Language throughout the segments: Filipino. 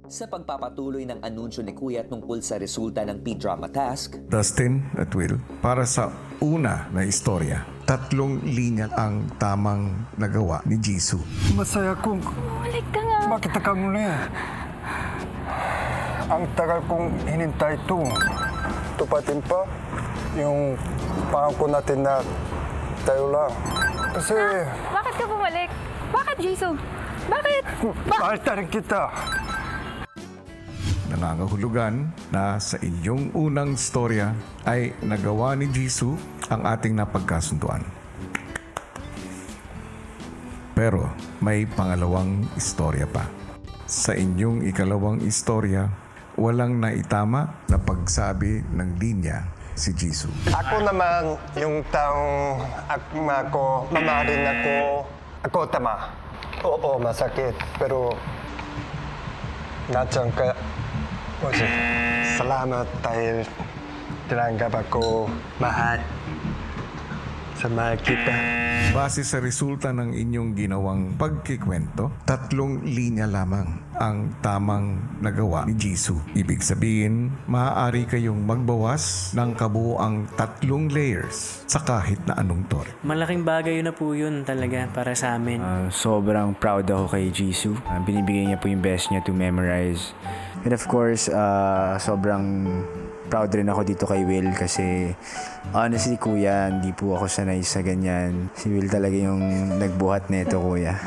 Sa pagpapatuloy ng anunsyo ni Kuya tungkol sa resulta ng P-Drama Task, Dustin at Will, para sa una na istorya, 3 linya ang tamang nagawa ni Jisoo. Masaya kong Bumalik ka nga. makita ka muli. Ang tagal kong hinintay ito. Tupatin pa yung pangako natin na tayo lang. Kasi Bakit ka bumalik? Bakit, Jisoo? Bakit? mahal na rin kita. Nangangahulugan na sa inyong unang istorya ay nagawa ni Jisoo ang ating napagkasunduan. Pero may pangalawang istorya pa. Sa inyong ikalawang istorya, walang naitama na pagsabi ng linya si Jisoo. Ako naman yung taong akma ko, mamahalin ako tama. Oo, masakit. Pero nandiyan ka. Oye, salamat dahil tinanggap ako mahal. Sa mahal kita. Base sa resulta ng inyong ginawang pagkikwento, 3 linya lamang ang tamang nagawa ni Jisoo. Ibig sabihin, maaari kayong magbawas ng kabuuang 3 layers sa kahit na anong tore. Malaking bagay na po yun talaga para sa amin. Sobrang proud ako kay Jisoo. Binibigay niya po yung best niya to memorize. And of course, sobrang proud rin ako dito kay Will kasi honestly, kuya, hindi po ako sanay sa ganyan. Si Will talaga yung nagbuhat nito, kuya.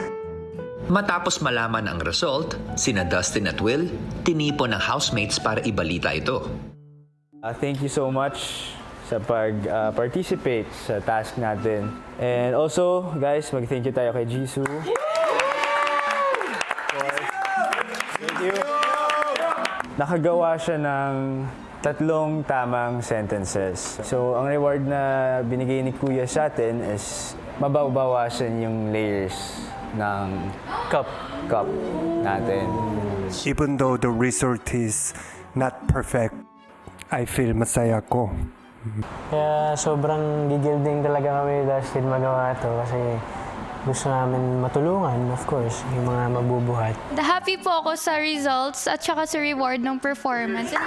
matapos malaman ang result, sina Dustin at Will tinipon ng housemates para ibalita ito. Thank you so much sa pag-participate sa task natin. And also, guys, mag-thank you tayo kay Jisoo. Thank you. Nakagawa siya ng 3 tamang sentences. So, ang reward na binigay ni Kuya sa atin is mababawasan yung layers ng cup natin. Even though the result is not perfect, I feel masaya ko. Kaya sobrang gigil din talaga kami dahil magawa ito kasi gusto namin matulungan, of course, yung mga mabubuhat. Happy po ako sa results at saka sa reward ng performance. And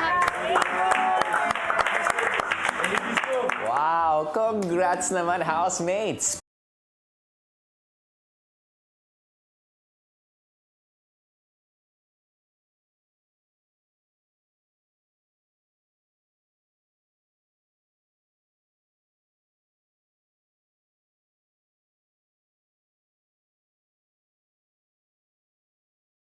Wow! Congrats naman, housemates!